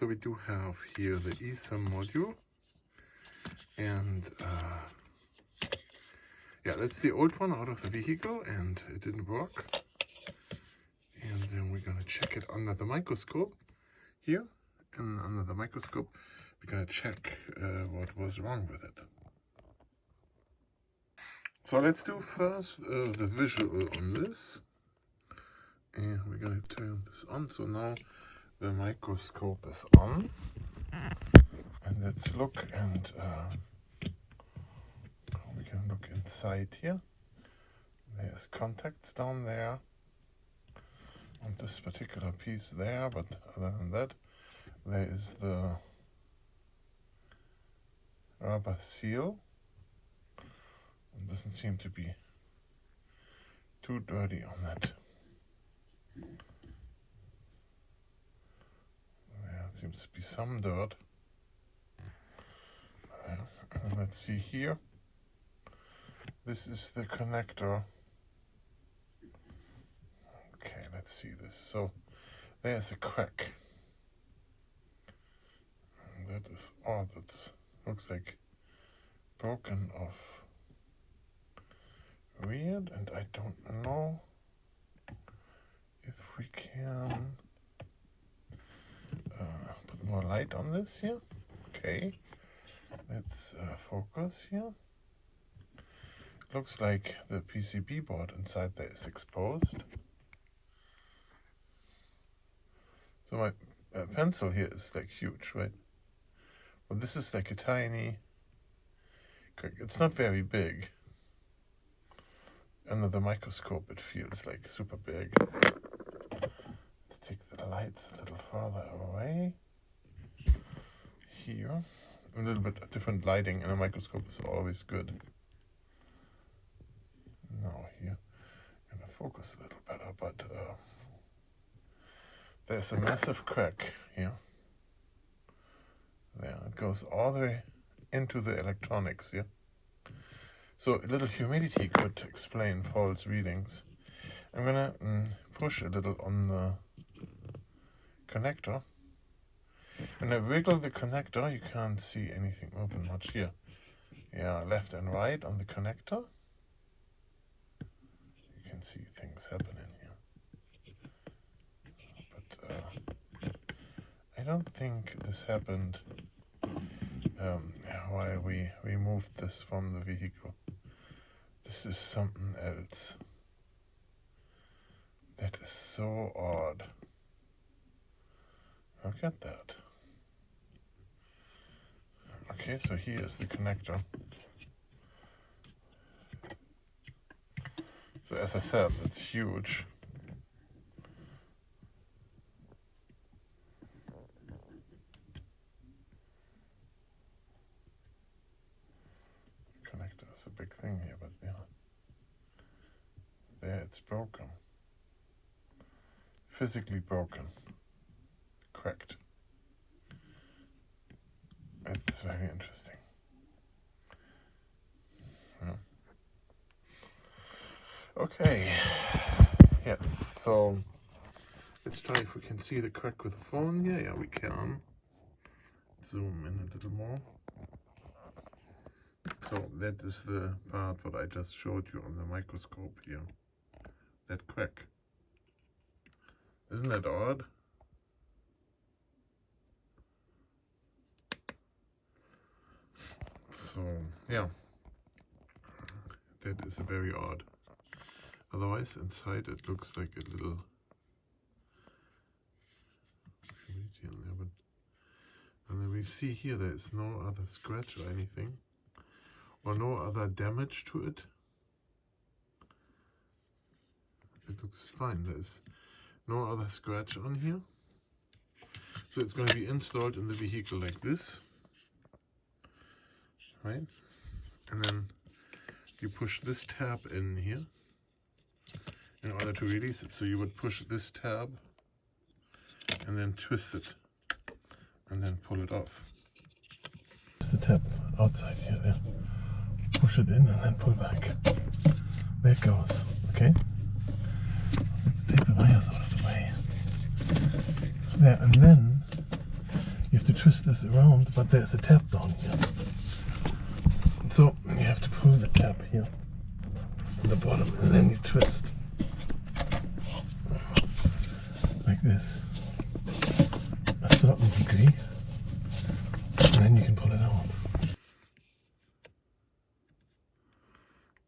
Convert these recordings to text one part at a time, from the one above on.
So we do have here the ESIM module, and yeah, that's the old one out of the vehicle, and it didn't work. And then we're gonna check it under the microscope here, and under the microscope we're gonna check what was wrong with it. So let's do first the visual on this, and we're gonna turn this on. So now the microscope is on, and let's look, and we can look inside here. There's contacts down there on this particular piece there, but other than that, there is the rubber seal. It doesn't seem to be too dirty on that. There seems to be some dirt. And let's see here. This is the connector. Okay, let's see this. So there's a crack. And that is odd. That looks like broken off. Weird, and I don't know if we can put more light on this here. Okay, let's focus here. Looks like the PCB board inside there is exposed. So my pencil here is like huge, right? But this is like a tiny crack. It's not very big. Under the microscope it feels like super big. Let's take the lights a little further away. Here, a little bit different lighting in a microscope is always good. Now here, I'm gonna focus a little better, but there's a massive crack here. There, it goes all the way into the electronics here. So a little humidity could explain false readings. I'm gonna push a little on the connector. When I wiggle the connector, you can't see anything open much here. Yeah, left and right on the connector. You can see things happening here. But I don't think this happened while we removed this from the vehicle. This is something else. That is so odd. Look at that. Okay, so here is the connector. So as I said, it's huge. Connector is a big thing here, but yeah. There it's broken. Physically broken. Cracked. It's very interesting. Yeah. Okay. Yes, so let's try if we can see the crack with the phone here. Yeah, we can. Zoom in a little more. So that is the part what I just showed you on the microscope here. That crack. Isn't that odd? So yeah, that is very odd. Otherwise inside it looks like a little humidity in there, but and then we see here there is no other scratch or anything, or no other damage to it. It looks fine. There's no other scratch on here. So it's going to be installed in the vehicle like this, right? And then you push this tab in here in order to release it. So you would push this tab and then twist it and then pull it off. It's the tab outside here. There. Push it in and then pull back. There it goes. Okay. Let's take the wires out of the way. There, and then twist this around, but there's a tab down here. So you have to pull the tab here on the bottom, and then you twist like this a certain degree, and then you can pull it out.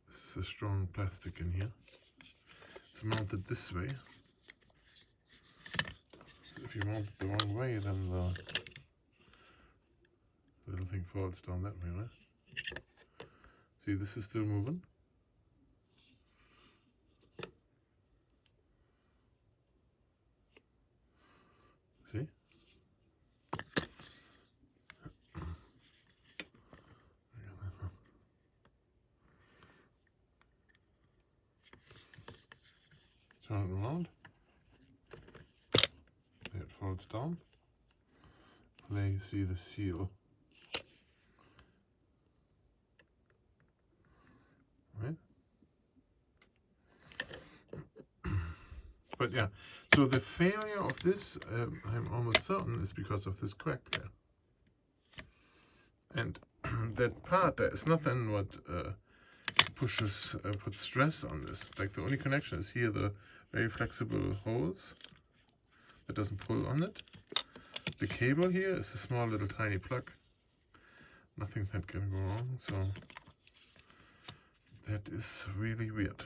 This is a strong plastic in here. It's mounted this way. So if you mount it the wrong way, then the little thing falls down that way, right? See, this is still moving. See? Turn it around. There it falls down. There you see the seal. Right? But yeah, so the failure of this, I'm almost certain, is because of this crack there. And that part there is nothing what puts stress on this. Like the only connection is here, the very flexible holes that doesn't pull on it. The cable here is a small little tiny plug. Nothing that can go wrong, so that is really weird.